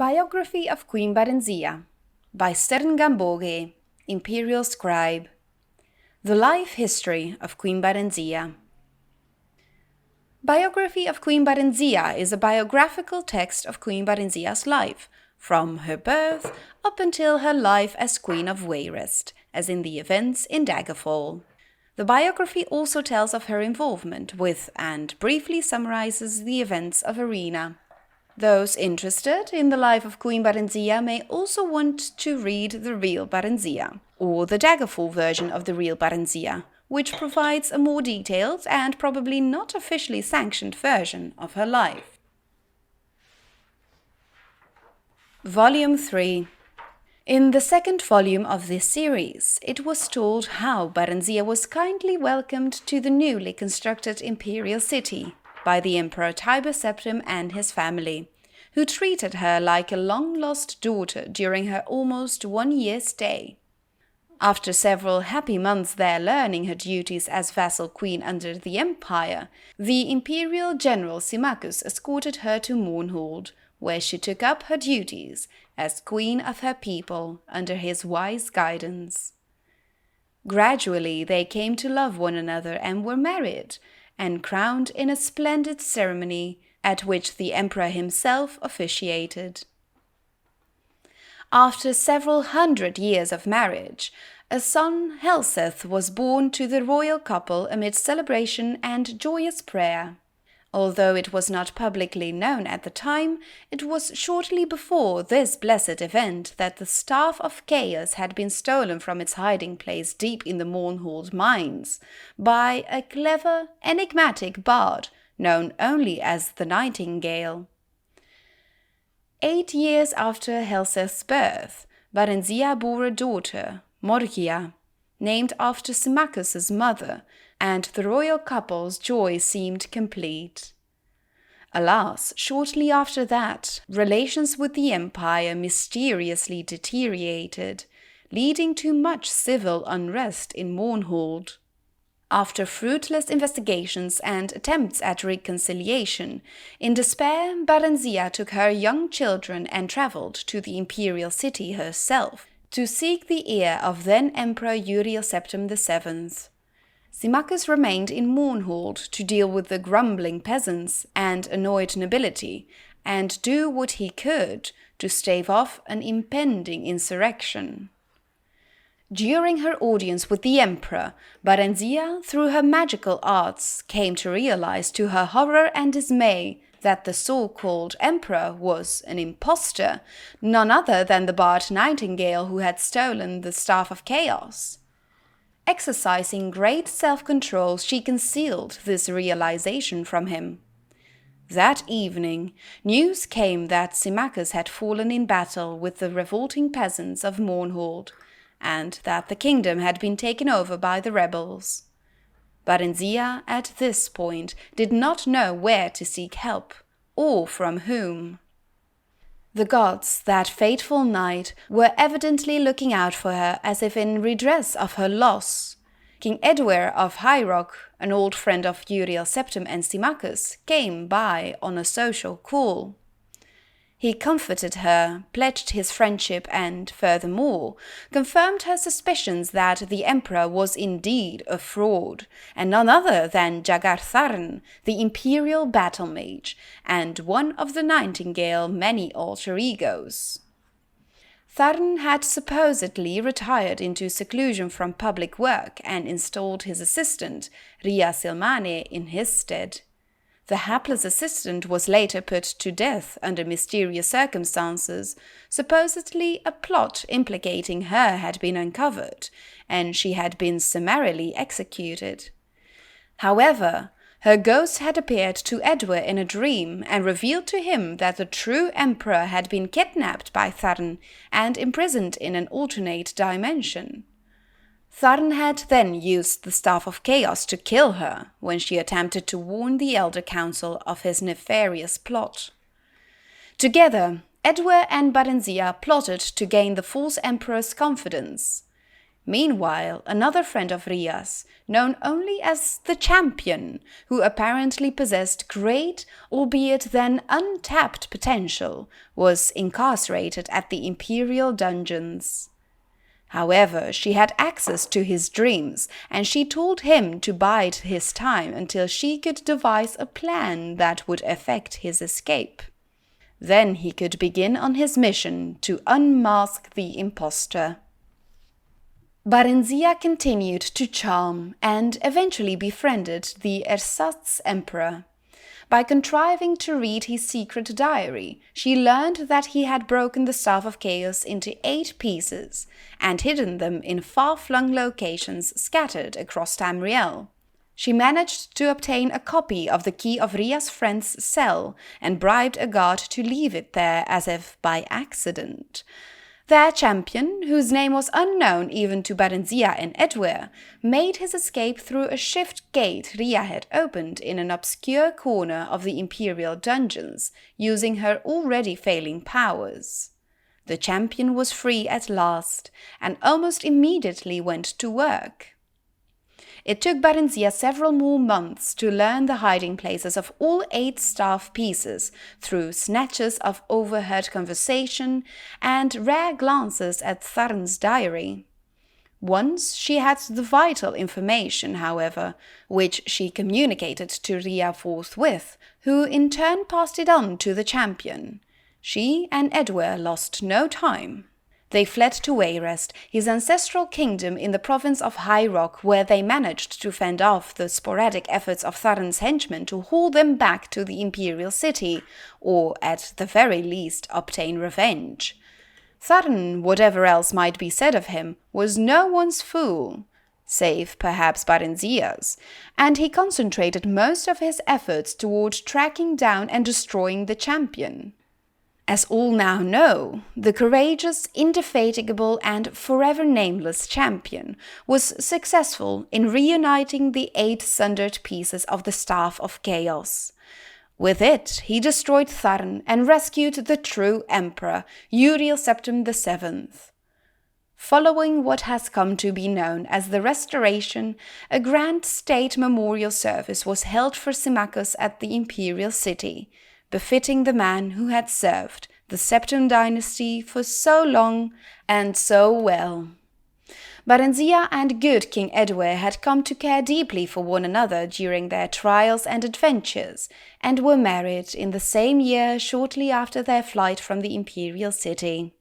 Biography of Queen Barenziah by Stern Gamboge, Imperial Scribe. The Life History of Queen Barenziah. Biography of Queen Barenziah is a biographical text of Queen Barenziah's life, from her birth up until her life as Queen of Wayrest, as in the events in Daggerfall. The biography also tells of her involvement with and briefly summarizes the events of Arena. Those interested in the life of Queen Barenziah may also want to read the real Barenziah, or the Daggerfall version of the real Barenziah, which provides a more detailed and probably not officially sanctioned version of her life. Volume 3. In the second volume of this series, it was told how Barenziah was kindly welcomed to the newly constructed imperial city by the Emperor Tiber Septim and his family, who treated her like a long-lost daughter during her almost 1 year stay. After several happy months there learning her duties as vassal queen under the Empire, the imperial general Symmachus escorted her to Mournhold, where she took up her duties as queen of her people under his wise guidance. Gradually they came to love one another and were married, and crowned in a splendid ceremony at which the emperor himself officiated. After several hundred years of marriage, a son, Helseth, was born to the royal couple amid celebration and joyous prayer. Although it was not publicly known at the time, it was shortly before this blessed event that the Staff of Chaos had been stolen from its hiding place deep in the Mournhold mines by a clever, enigmatic bard known only as the Nightingale. 8 years after Helseth's birth, Barenziah bore a daughter, Morgia, named after Symmachus's mother, and the royal couple's joy seemed complete. Alas, shortly after that, relations with the empire mysteriously deteriorated, leading to much civil unrest in Mournhold. After fruitless investigations and attempts at reconciliation, in despair, Barenziah took her young children and travelled to the imperial city herself to seek the ear of then-Emperor Uriel Septim VII. Symmachus remained in Mournhold to deal with the grumbling peasants and annoyed nobility, and do what he could to stave off an impending insurrection. During her audience with the emperor, Barenziah, through her magical arts, came to realize to her horror and dismay that the so-called emperor was an impostor, none other than the bard Nightingale who had stolen the Staff of Chaos. Exercising great self-control, she concealed this realization from him. That evening, news came that Symmachus had fallen in battle with the revolting peasants of Mournhold, and that the kingdom had been taken over by the rebels. Barenziah, at this point, did not know where to seek help, or from whom. The gods, that fateful night, were evidently looking out for her as if in redress of her loss. King Edward of High Rock, an old friend of Uriel Septim and Symmachus, came by on a social call. He comforted her, pledged his friendship, and, furthermore, confirmed her suspicions that the emperor was indeed a fraud, and none other than Jagar Tharn, the imperial battle mage, and one of the Nightingale's many alter egos. Tharn had supposedly retired into seclusion from public work and installed his assistant, Ria Silmane, in his stead. The hapless assistant was later put to death under mysterious circumstances. Supposedly a plot implicating her had been uncovered, and she had been summarily executed. However, her ghost had appeared to Edward in a dream and revealed to him that the true emperor had been kidnapped by Tharn and imprisoned in an alternate dimension. Tharn had then used the Staff of Chaos to kill her when she attempted to warn the Elder Council of his nefarious plot. Together, Edward and Barenziah plotted to gain the false emperor's confidence. Meanwhile, another friend of Rhea's, known only as the Champion, who apparently possessed great, albeit then untapped potential, was incarcerated at the Imperial dungeons. However, she had access to his dreams, and she told him to bide his time until she could devise a plan that would effect his escape. Then he could begin on his mission to unmask the impostor. Barenziah continued to charm and eventually befriended the ersatz emperor. By contriving to read his secret diary, she learned that he had broken the Staff of Chaos into 8 pieces and hidden them in far-flung locations scattered across Tamriel. She managed to obtain a copy of the key of Rhea's friend's cell and bribed a guard to leave it there as if by accident. Their champion, whose name was unknown even to Barenziah and Edward, made his escape through a shift gate Rhea had opened in an obscure corner of the Imperial dungeons, using her already failing powers. The champion was free at last, and almost immediately went to work. It took Barenziah several more months to learn the hiding places of all 8 staff pieces through snatches of overheard conversation and rare glances at Tharn's diary. Once she had the vital information, however, which she communicated to Rhea forthwith, who in turn passed it on to the champion. She and Edward lost no time. They fled to Wayrest, his ancestral kingdom in the province of High Rock, where they managed to fend off the sporadic efforts of Tharn's henchmen to haul them back to the imperial city, or at the very least obtain revenge. Tharn, whatever else might be said of him, was no one's fool, save perhaps Barenziah's, and he concentrated most of his efforts toward tracking down and destroying the champion. As all now know, the courageous, indefatigable, and forever nameless champion was successful in reuniting the 8 sundered pieces of the Staff of Chaos. With it, he destroyed Tharn and rescued the true emperor, Uriel Septim VII. Following what has come to be known as the Restoration, a grand state memorial service was held for Symmachus at the imperial city, befitting the man who had served the Septim dynasty for so long and so well. Barenziah and good King Edward had come to care deeply for one another during their trials and adventures, and were married in the same year shortly after their flight from the imperial city.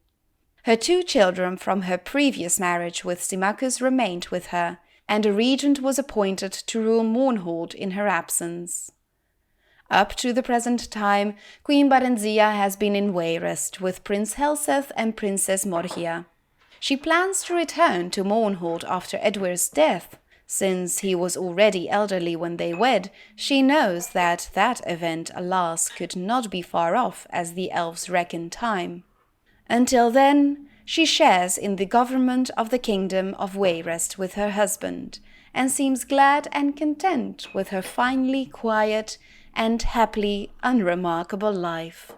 Her 2 children from her previous marriage with Symmachus remained with her, and a regent was appointed to rule Mournhold in her absence. Up to the present time, Queen Barenziah has been in Wayrest with Prince Helseth and Princess Morgia. She plans to return to Mournhold after Edward's death. Since he was already elderly when they wed, she knows that event, alas, could not be far off as the elves reckon time. Until then, she shares in the government of the kingdom of Wayrest with her husband, and seems glad and content with her finely quiet and happily unremarkable life.